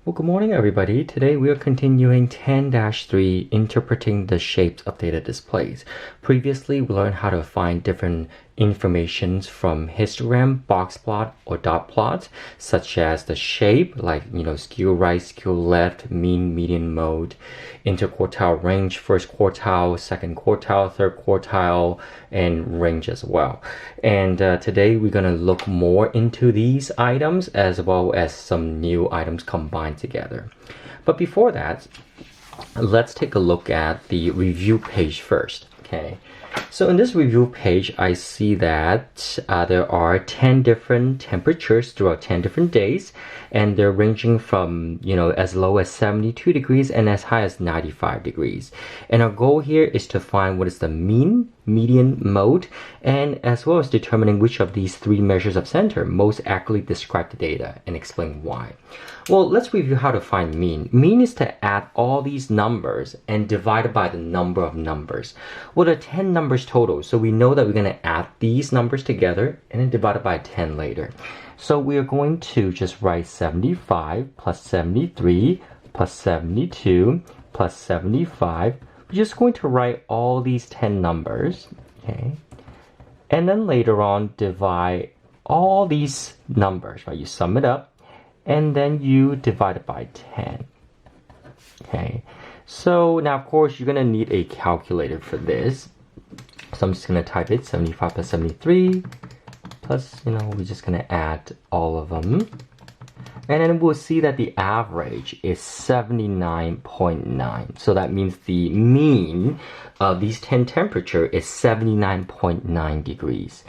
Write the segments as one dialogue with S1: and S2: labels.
S1: Well, good morning, everybody. Today we are continuing 10-3, interpreting the shapes of data displays. Previously, we learned how to find different informations from histogram, box plot, or dot plot, such as the shape, like, skew right, skew left, mean, median, mode, interquartile range, first quartile, second quartile, third quartile, and range as well. And today we're going to look more into these items as well as some new items combined together. But before that, let's take a look at the review page first. Okay, so in this review page, I see that there are 10 different temperatures throughout 10 different days, and they're ranging from, as low as 72 degrees and as high as 95 degrees. And our goal here is to find what is the mean, median, mode, and as well as determining which of these three measures of center most accurately describe the data and explain why. Well, let's review how to find mean. Mean is to add all these numbers and divide it by the number of numbers. Well, there are 10 numbers total, so we know that we're going to add these numbers together and then divide it by 10 later. So we are going to just write 75 plus 73 plus 72 plus 75. We're just going to write all these 10 numbers, okay? And then later on, divide all these numbers, right? You sum it up, and then you divide it by 10, okay? So now, of course, you're going to need a calculator for this. So I'm just going to type it, 75 plus 73, plus, we're just going to add all of them. And then we'll see that the average is 79.9. So that means the mean of these 10 temperature is 79.9 degrees.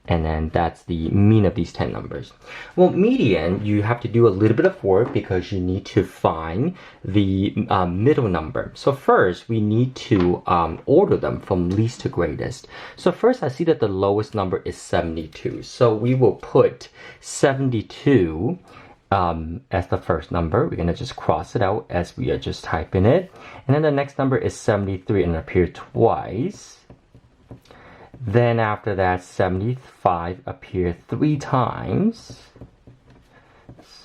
S1: And then that's the mean of these 10 numbers. Well, median, you have to do a little bit of work because you need to find the middle number. So first, we need to order them from least to greatest. So first, I see that the lowest number is 72. So we will put 72 as the first number. We're going to just cross it out as we are just typing it. And then the next number is 73 and it appears twice. Then after that, 75 appear 3 times.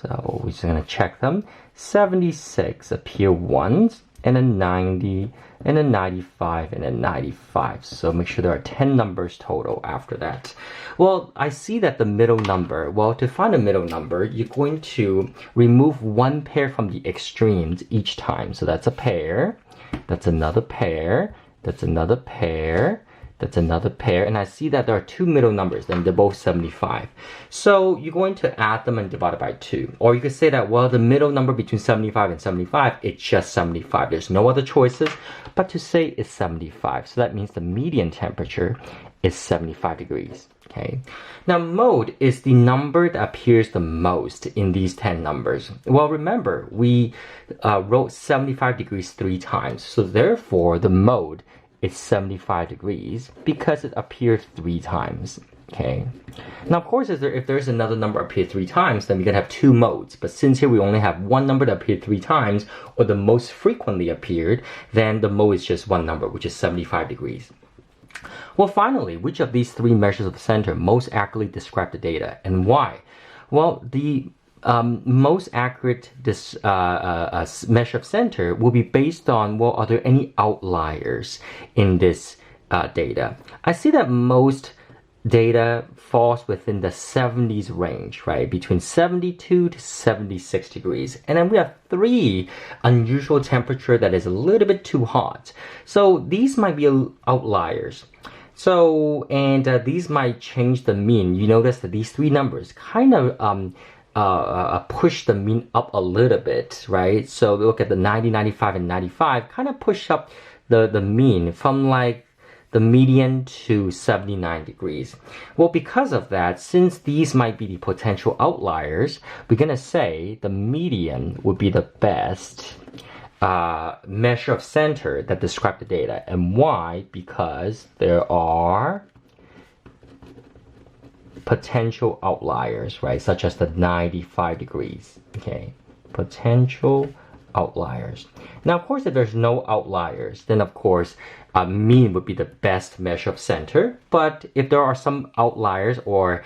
S1: So we're just going to check them. 76 appear once, and then 90, and then 95, and then 95. So make sure there are 10 numbers total after that. Well, I see that the middle number, well, to find a middle number, you're going to remove one pair from the extremes each time. So that's a pair, that's another pair, that's another pair, that's another pair, and I see that there are 2 middle numbers, and they're both 75. So you're going to add them and divide it by 2. Or you could say that, well, the middle number between 75 and 75, it's just 75. There's no other choices but to say it's 75. So that means the median temperature is 75 degrees. Okay. Now, mode is the number that appears the most in these 10 numbers. Well, remember, we wrote 75 degrees 3 times. So therefore, the mode is 75 degrees because it appears 3 times. Okay. Now, of course, if there's another number appear 3 times, then we're going to have 2 modes. But since here we only have one number that appeared 3 times, or the most frequently appeared, then the mode is just one number, which is 75 degrees. Well, finally, which of these 3 measures of center most accurately describe the data, and why? Well, the most accurate measure of center will be based on, well, are there any outliers in this data? I see that most data falls within the 70s range, right? Between 72 to 76 degrees. And then we have 3 unusual temperature that is a little bit too hot. So these might be outliers. So, and these might change the mean. You notice that these 3 numbers kind of push the mean up a little bit, right? So we look at the 90, 95, and 95, kind of push up the mean from like the median to 79 degrees. Well, because of that, since these might be the potential outliers, we're going to say the median would be the best measure of center that describe the data. And why? Because there are potential outliers, right? Such as the 95 degrees, okay? Potential outliers. Now, of course, if there's no outliers, then of course, mean would be the best measure of center. But if there are some outliers or,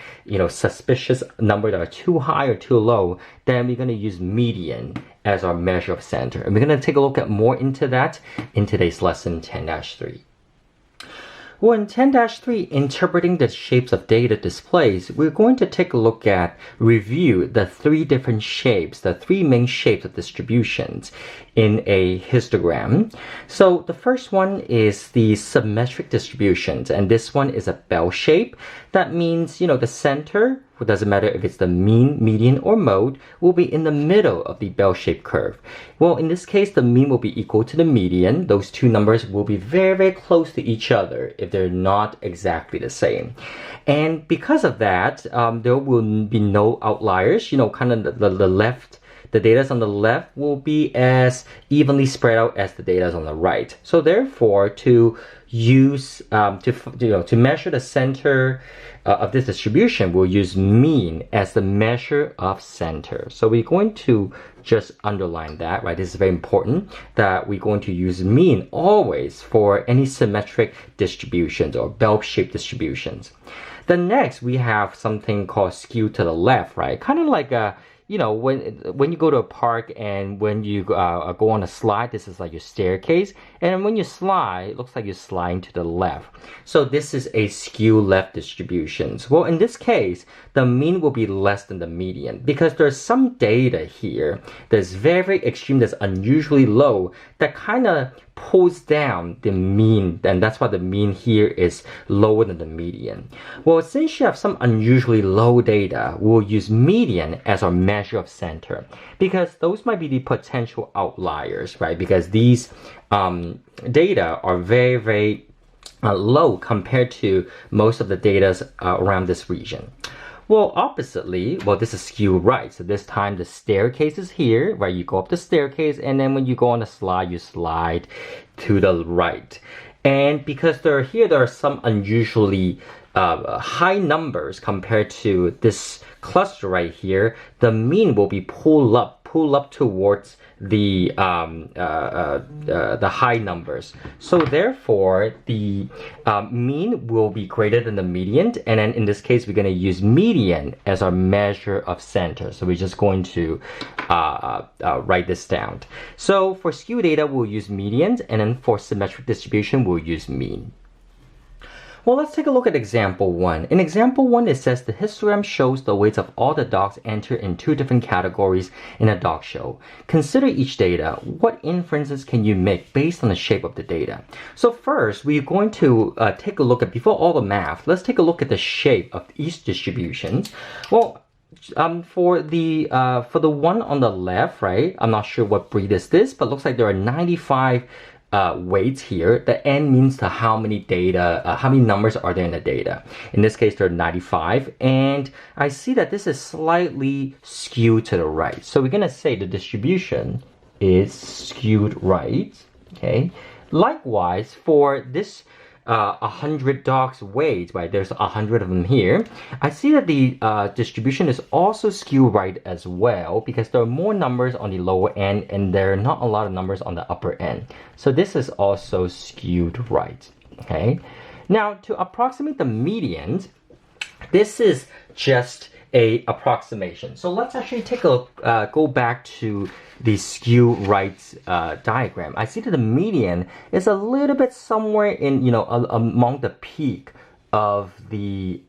S1: suspicious numbers that are too high or too low, then we're going to use median as our measure of center. And we're going to take a look at more into that in today's lesson 10-3. Well, in 10-3, interpreting the shapes of data displays, we're going to take a look at, review the three different shapes, the three main shapes of distributions in a histogram. So the first one is the symmetric distributions, and this one is a bell shape. That means, the center, it doesn't matter if it's the mean, median, or mode, will be in the middle of the bell-shaped curve. Well, in this case, the mean will be equal to the median. Those two numbers will be very, very close to each other if they're not exactly the same. And because of that, there will be no outliers. Kind of the left, the data on the left will be as evenly spread out as the data on the right. So therefore, to use to measure the center of this distribution, we'll use mean as the measure of center. So we're going to just underline that, right? This is very important that we're going to use mean always for any symmetric distributions or bell-shaped distributions. Then next, we have something called skew to the left, right? Kind of like a when you go to a park and when you go on a slide, this is like your staircase. And when you slide, it looks like you're sliding to the left. So this is a skew left distribution. Well, in this case, the mean will be less than the median because there's some data here that's very, very extreme, that's unusually low, that kind of pulls down the mean, and that's why the mean here is lower than the median. Well, since you have some unusually low data, we'll use median as our measure of center because those might be the potential outliers, right? Because these data are very, very low compared to most of the data around this region. Well, oppositely, this is skew right. So this time the staircase is here, right? You go up the staircase, and then when you go on the slide, you slide to the right. And because there are some unusually high numbers compared to this cluster right here, the mean will be pulled up towards the high numbers. So therefore, the mean will be greater than the median, and then in this case, we're going to use median as our measure of center. So we're just going to write this down. So for skew data, we'll use median, and then for symmetric distribution, we'll use mean. Well, let's take a look at example 1. In example 1, it says the histogram shows the weights of all the dogs entered in 2 different categories in a dog show. Consider each data. What inferences can you make based on the shape of the data? So first, we're going to take a look at, before all the math, let's take a look at the shape of each distribution. Well, for the one on the left, right, I'm not sure what breed is this, but looks like there are 95 weights here. The n means to how many numbers are there in the data. In this case, there are 95, and I see that this is slightly skewed to the right. So we're gonna say the distribution is skewed right. Okay. Likewise, for this 100 dogs weights, right? There's 100 of them here. I see that the distribution is also skewed right as well because there are more numbers on the lower end and there are not a lot of numbers on the upper end. So this is also skewed right. Okay. Now to approximate the medians, this is just a approximation. So let's actually take a go back to the skew right diagram. I see that the median is a little bit somewhere in among the peak of the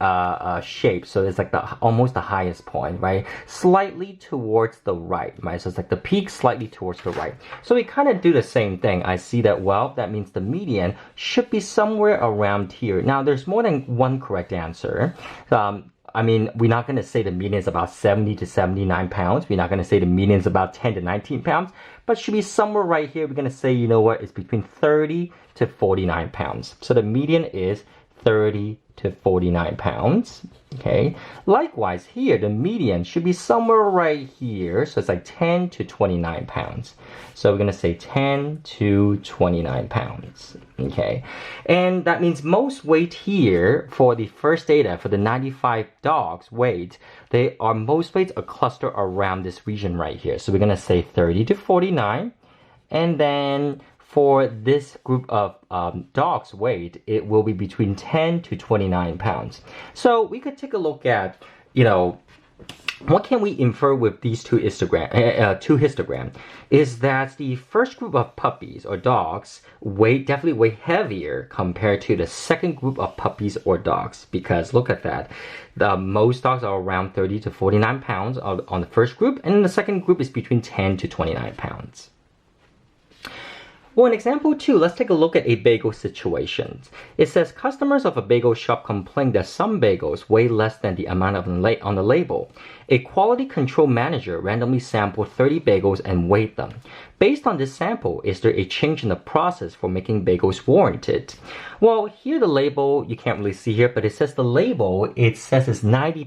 S1: shape. So it's like almost the highest point, right? Slightly towards the right, right? So it's like the peak slightly towards the right. So we kind of do the same thing. I see that, well, that means the median should be somewhere around here. Now there's more than one correct answer. I mean, we're not going to say the median is about 70 to 79 pounds. We're not going to say the median is about 10 to 19 pounds, but should be somewhere right here. We're going to say, you know what, it's between 30 to 49 pounds. So the median is 30 to 49 pounds. Okay, likewise here, the median should be somewhere right here. So it's like 10 to 29 pounds. So we're going to say 10 to 29 pounds. Okay, and that means most weight here for the first data for the 95 dogs weight, they are most weights are clustered around this region right here. So we're going to say 30 to 49. And then for this group of dogs weight, it will be between 10 to 29 pounds. So we could take a look at, what can we infer with these two histograms is that the first group of puppies or dogs definitely weigh heavier compared to the second group of puppies or dogs, because look at that. Most dogs are around 30 to 49 pounds on the first group, and the second group is between 10 to 29 pounds. Well, in example 2, let's take a look at a bagel situation. It says customers of a bagel shop complain that some bagels weigh less than the amount on the label. A quality control manager randomly sampled 30 bagels and weighed them. Based on this sample, is there a change in the process for making bagels warranted? Well, here the label, you can't really see here, but it says the label, it says it's 90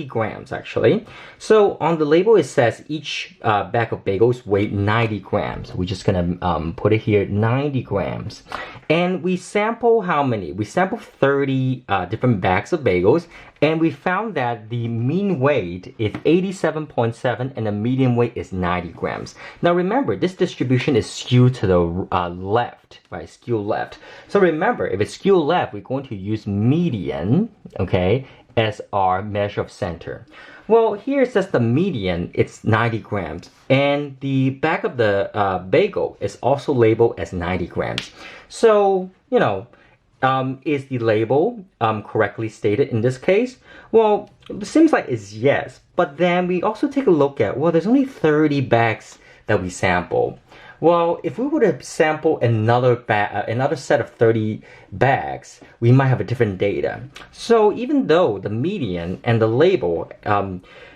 S1: grams actually. So on the label, it says each bag of bagels weigh 90 grams. We're just gonna put it here, 90 grams. And we sample how many? We sample 30 different bags of bagels, and we found that the mean weight is 87.7 and the median weight is 90 grams. Now remember, this distribution is skewed to the left, right? Skew left. So remember, if it's skewed left, we're going to use median, okay, as our measure of center. Well, here it says the median, it's 90 grams. And the back of the bagel is also labeled as 90 grams. So, is the label correctly stated in this case? Well, it seems like it's yes. But then we also take a look at, well, there's only 30 bags that we sample. Well, if we were to sample another set of 30 bags, we might have a different data. So even though the median and the label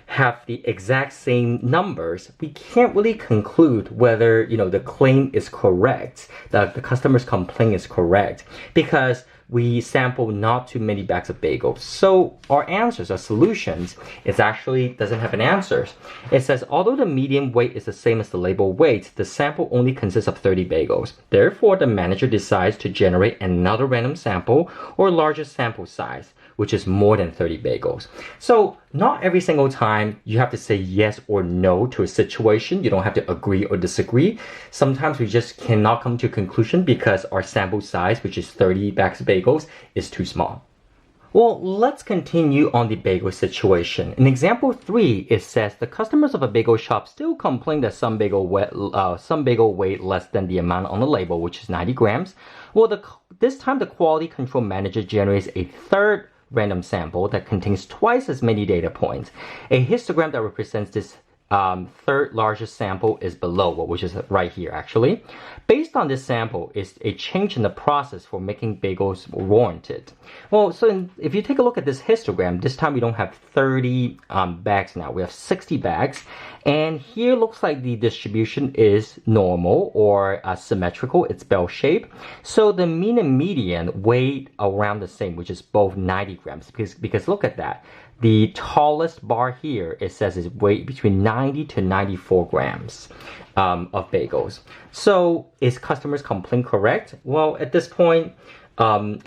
S1: have the exact same numbers, we can't really conclude whether the claim is correct, the customer's complaint is correct, because we sample not too many bags of bagels. So our answers, our solutions, it actually doesn't have an answer. It says, although the median weight is the same as the label weight, the sample only consists of 30 bagels. Therefore, the manager decides to generate another random sample or larger sample size, which is more than 30 bagels. So not every single time you have to say yes or no to a situation. You don't have to agree or disagree. Sometimes we just cannot come to a conclusion because our sample size, which is 30 bags of bagels, is too small. Well, let's continue on the bagel situation. In example 3, it says the customers of a bagel shop still complain that some bagel weigh less than the amount on the label, which is 90 grams. Well, this time the quality control manager generates a third random sample that contains twice as many data points. A histogram that represents this third largest sample is below, which is right here actually. Based on this sample is a change in the process for making bagels warranted. Well, so if you take a look at this histogram, this time we don't have 30 bags now, we have 60 bags. And here looks like the distribution is normal or symmetrical, it's bell shaped. So the mean and median weigh around the same, which is both 90 grams, because look at that. The tallest bar here, it says is weight between 90 to 94 grams of bagels. So is customers' complaint correct? Well, at this point,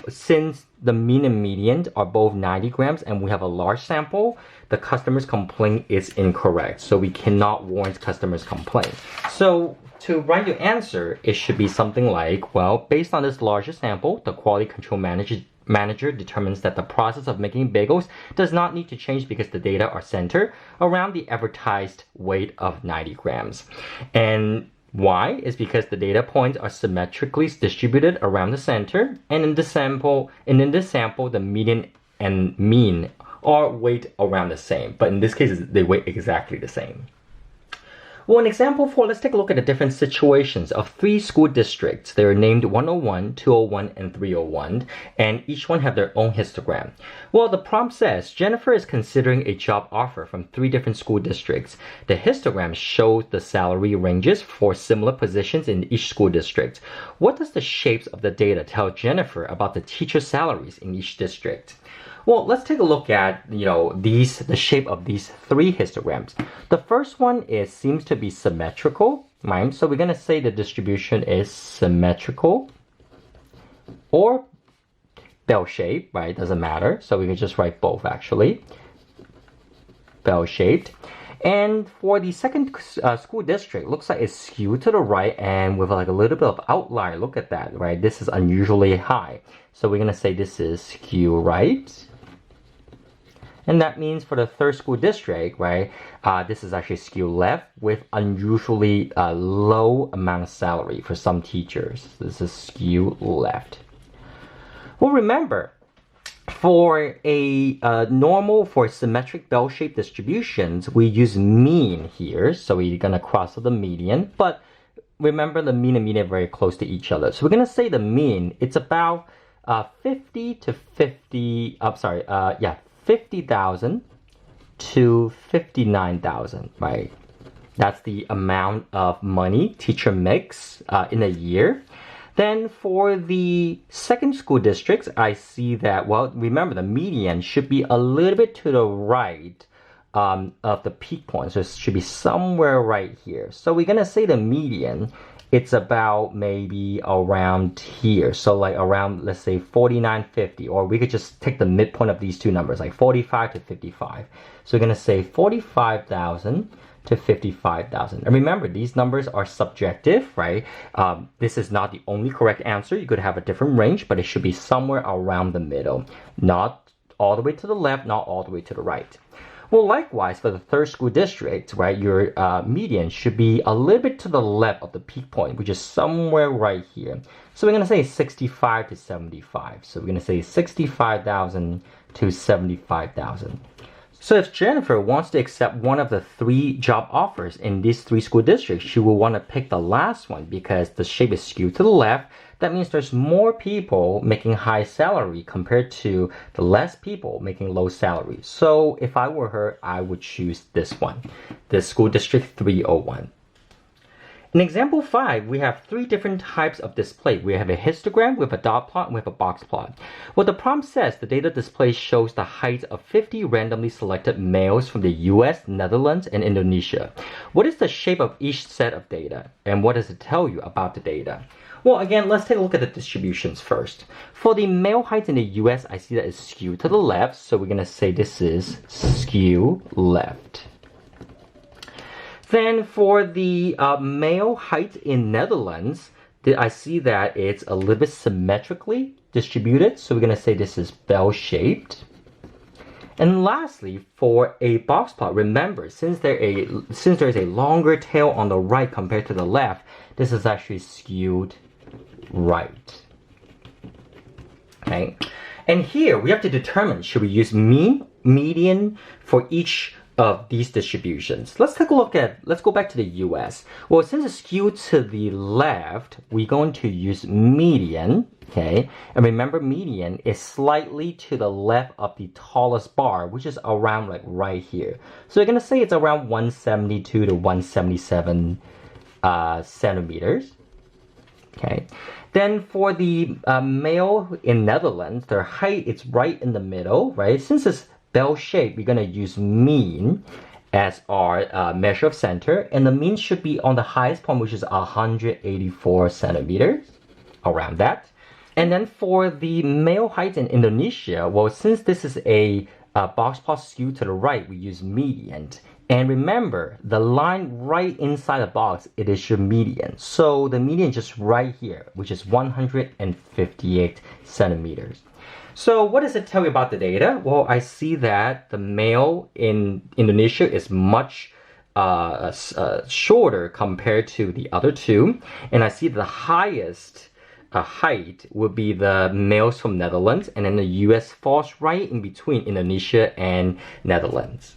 S1: since the mean and median are both 90 grams and we have a large sample, the customer's complaint is incorrect. So we cannot warrant customer's complaint. So to write your answer, it should be something like, well, based on this larger sample, the quality control manager determines that the process of making bagels does not need to change because the data are centered around the advertised weight of 90 grams. And why? Is because the data points are symmetrically distributed around the center, and in this sample, the median and mean are weighed around the same. But in this case, they weigh exactly the same. Well, in example 4, let's take a look at the different situations of 3 school districts. They're named 101, 201, and 301, and each one have their own histogram. Well, the prompt says, Jennifer is considering a job offer from 3 different school districts. The histogram shows the salary ranges for similar positions in each school district. What does the shapes of the data tell Jennifer about the teacher salaries in each district? Well, let's take a look at, the shape of these three histograms. The first one seems to be symmetrical, right? So we're going to say the distribution is symmetrical or bell shape, right? Doesn't matter. So we can just write both actually. Bell shaped. And for the second school district, looks like it's skewed to the right and with like a little bit of outlier. Look at that, right? This is unusually high. So we're going to say this is skew right. And that means for the third school district, right, this is actually skew left with unusually low amount of salary for some teachers. This is skew left. Well, remember, for for symmetric bell-shaped distributions, we use mean here. So we're going to cross over the median. But remember, the mean and median are very close to each other. So we're going to say the mean, it's about 50,000 to 59,000, right? That's the amount of money teacher makes in a year. Then for the second school districts, I see that, well, remember the median should be a little bit to the right of the peak point. So it should be somewhere right here. So we're going to say the median, it's about maybe around here. So like around, let's say 49.50, or we could just take the midpoint of these two numbers, like 45 to 55. So we're going to say 45,000 to 55,000. And remember, these numbers are subjective, right? This is not the only correct answer. You could have a different range, but it should be somewhere around the middle. Not all the way to the left, not all the way to the right. Well, likewise, for the third school district, right, your median should be a little bit to the left of the peak point, which is somewhere right here. So we're going to say 65 to 75. So we're going to say 65,000 to 75,000. So if Jennifer wants to accept one of the three job offers in these three school districts, she will want to pick the last one because the shape is skewed to the left. That means there's more people making high salary compared to the less people making low salary. So if I were her, I would choose this one, the school district 301. In example 5, we have three different types of display. We have a histogram with a dot plot and with a box plot. What the prompt says, the data display shows the height of 50 randomly selected males from the US, Netherlands, and Indonesia. What is the shape of each set of data? And what does it tell you about the data? Well, again, let's take a look at the distributions first. For the male height in the US, I see that it's skewed to the left. So we're going to say this is skew left. Then for the male height in Netherlands, I see that it's a little bit symmetrically distributed. So we're going to say this is bell-shaped. And lastly, for a box plot, remember, since there's a longer tail on the right compared to the left, this is actually skewed right. Okay. And here we have to determine, should we use mean, median for each of these distributions? Let's go back to the US. Well, since it's skewed to the left, we're going to use median, okay? And remember, median is slightly to the left of the tallest bar, which is around like right here. So we're gonna say it's around 172 to 177 centimeters, okay? Then for the male in Netherlands, their height is right in the middle, right? Since it's bell shape, we're going to use mean as our measure of center, and the mean should be on the highest point, which is 184 centimeters, around that. And then for the male height in Indonesia, well, since this is a box plot skewed to the right, we use median. And remember, the line right inside the box, it is your median. So the median just right here, which is 158 centimeters. So what does it tell you about the data? Well, I see that the male in Indonesia is much shorter compared to the other two. And I see the highest height would be the males from Netherlands, and then the US falls right in between Indonesia and Netherlands.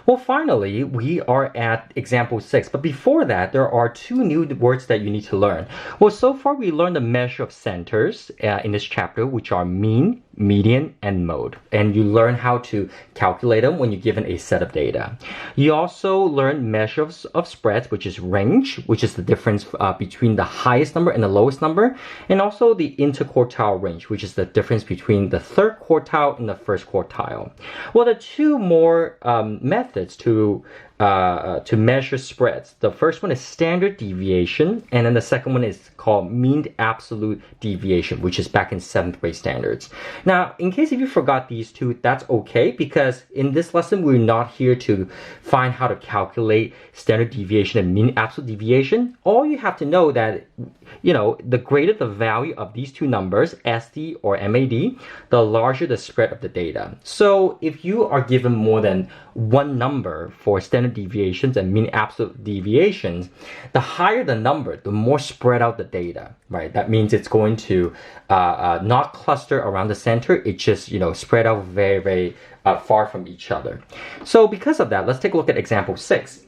S1: Well, finally, we are at example 6. But before that, there are two new words that you need to learn. Well, so far we learned the measure of centers in this chapter, which are mean, median, and mode. And you learn how to calculate them when you're given a set of data. You also learn measures of spreads, which is range, which is the difference between the highest number and the lowest number, and also the interquartile range, which is the difference between the third quartile and the first quartile. Well, the two more methods to measure spreads. The first one is standard deviation, and then the second one is called mean absolute deviation, which is back in 7th grade standards. Now, in case if you forgot these two, that's okay, because in this lesson, we're not here to find how to calculate standard deviation and mean absolute deviation. All you have to know that, the greater the value of these two numbers, SD or MAD, the larger the spread of the data. So if you are given more than one number for standard deviations and mean absolute deviations, the higher the number, the more spread out the data, right? That means it's going to not cluster around the center. It just, spread out very, very far from each other. So because of that, let's take a look at example 6.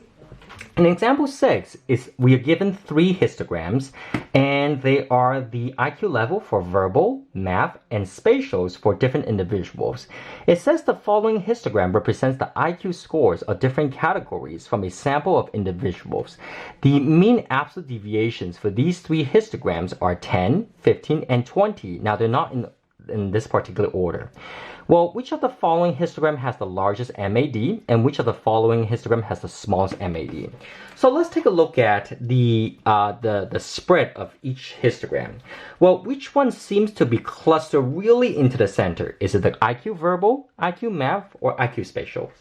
S1: In example 6 is we are given 3 histograms, and they are the IQ level for verbal, math, and spatials for different individuals. It says the following histogram represents the IQ scores of different categories from a sample of individuals. The mean absolute deviations for these 3 histograms are 10, 15, and 20. Now, they're not in this particular order. Well, which of the following histogram has the largest MAD, and which of the following histogram has the smallest MAD? So let's take a look at the spread of each histogram. Well, which one seems to be clustered really into the center? Is it the IQ verbal, IQ math, or IQ spatial?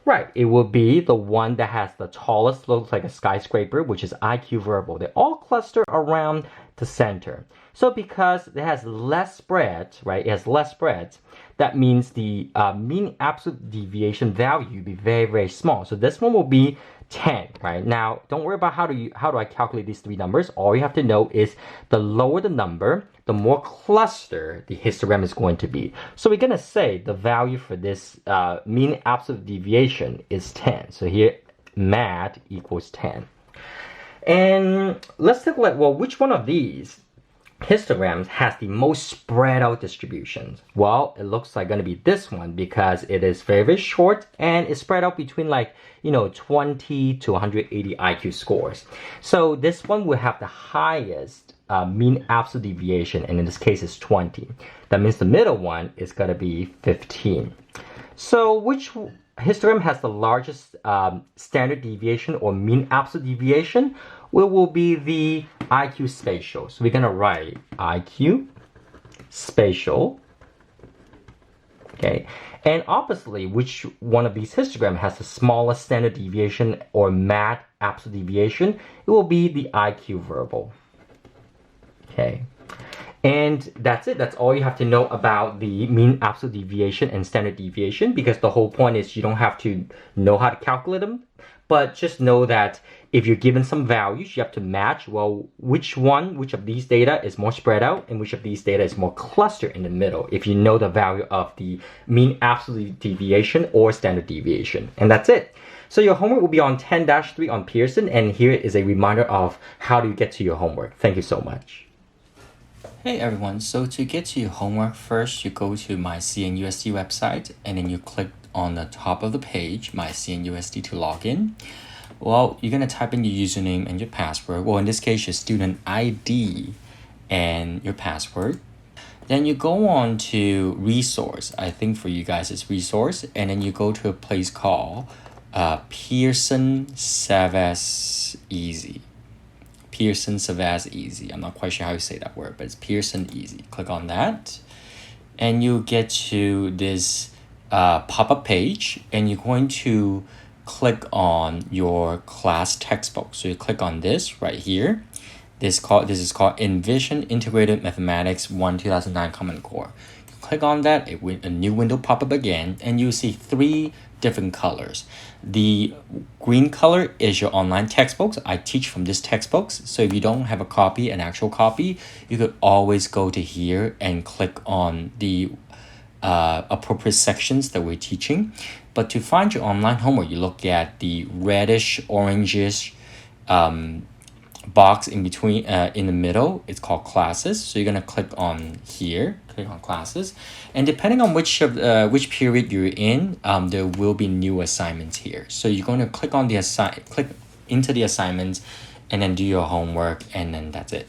S1: Right, it will be the one that has the tallest, looks like a skyscraper, which is IQ verbal. They all cluster around the center. So because it has less spreads, right? It has less spreads. That means the mean absolute deviation value will be very, very small. So this one will be 10, right? Now, don't worry about how do I calculate these 3 numbers. All you have to know is the lower the number, the more cluster the histogram is going to be. So we're going to say the value for this mean absolute deviation is 10. So here, MAD equals 10. And let's take a look, well, which one of these histograms has the most spread out distributions? Well, it looks like going to be this one, because it is very, very short and it's spread out between 20 to 180 IQ scores. So this one will have the highest mean absolute deviation, and in this case is 20. That means the middle one is going to be 15. So which histogram has the largest standard deviation or mean absolute deviation? Will be the IQ spatial. So we're going to write IQ spatial. Okay. And obviously, which one of these histograms has the smallest standard deviation or MAD absolute deviation? It will be the IQ verbal. Okay. And that's it. That's all you have to know about the mean absolute deviation and standard deviation, because the whole point is you don't have to know how to calculate them, but just know that if you're given some values, you have to match, well, which of these data is more spread out and which of these data is more clustered in the middle, if you know the value of the mean absolute deviation or standard deviation. And that's it. So your homework will be on 10-3 on Pearson, and here is a reminder of how to get to your homework. Thank you so much.
S2: Hey everyone, so to get to your homework, first you go to my CNUSD website, and then you click on the top of the page, my CNUSD, to log in. Well, you're going to type in your username and your password. Well, in this case, your student ID and your password. Then you go on to resource. I think for you guys it's resource. And then you go to a place called Pearson Savas Easy. Pearson Savas Easy. I'm not quite sure how you say that word, but it's Pearson Easy. Click on that. And you get to this pop-up page, and you're going to click on your class textbook. So you click on this right here. This is called Envision Integrated Mathematics 1 2009 Common Core. You click on that, a new window pop up again, and you see 3 different colors. The green color is your online textbooks. I teach from this textbooks. So if you don't have a copy, an actual copy, you could always go to here and click on the appropriate sections that we're teaching. But to find your online homework, you look at the reddish, orangish box in between, in the middle, it's called classes. So you're gonna click on here, click on classes, and depending on which period you're in, there will be new assignments here. So you're going to click on the click into the assignments, and then do your homework, and then that's it.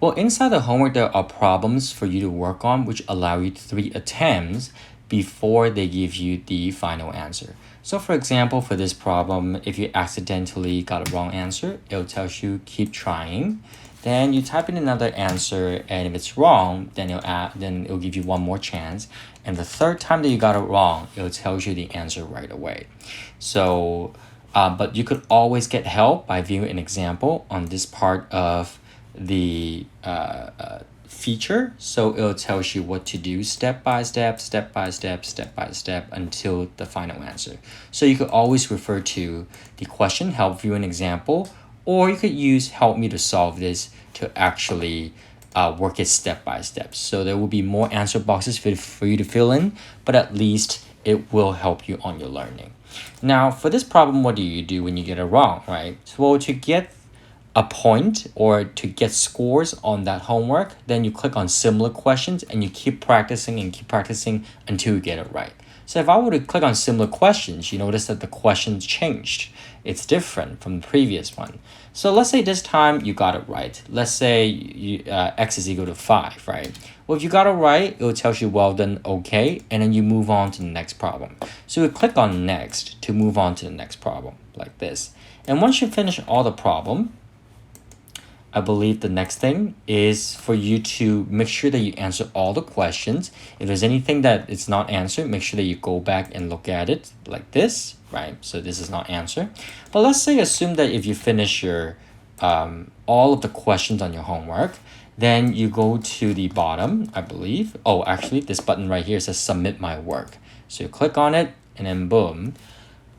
S2: Well, inside the homework, there are problems for you to work on, which allow you 3 attempts before they give you the final answer. So for example, for this problem, if you accidentally got a wrong answer, it'll tell you keep trying. Then you type in another answer, and if it's wrong, then it'll give you one more chance. And the third time that you got it wrong, it'll tell you the answer right away. So, but you could always get help by viewing an example on this part of the feature. So it'll tell you what to do step by step, step by step, step by step until the final answer. So you could always refer to the question, help view an example, or you could use help me to solve this to actually work it step by step. So there will be more answer boxes for you to fill in, but at least it will help you on your learning. Now for this problem, what do you do when you get it wrong, right? So well, to get a point or to get scores on that homework, then you click on similar questions and you keep practicing until you get it right. So if I were to click on similar questions, you notice that the questions changed. It's different from the previous one. So let's say this time you got it right. Let's say x is equal to 5, right? Well, if you got it right, it will tell you well done, okay, and then you move on to the next problem. So you click on next to move on to the next problem, like this. And once you finish all the problem, I believe the next thing is for you to make sure that you answer all the questions. If there's anything that it's not answered, make sure that you go back and look at it like this, right? So this is not answered. But let's say assume that if you finish your all of the questions on your homework, then you go to the bottom, I believe. Oh, actually, this button right here says submit my work. So you click on it, and then boom,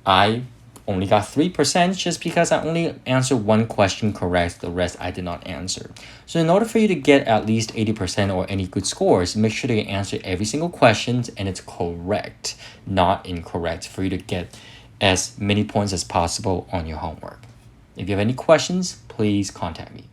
S2: I only got 3% just because I only answered one question correct, the rest I did not answer. So in order for you to get at least 80% or any good scores, make sure that you answer every single question and it's correct, not incorrect, for you to get as many points as possible on your homework. If you have any questions, please contact me.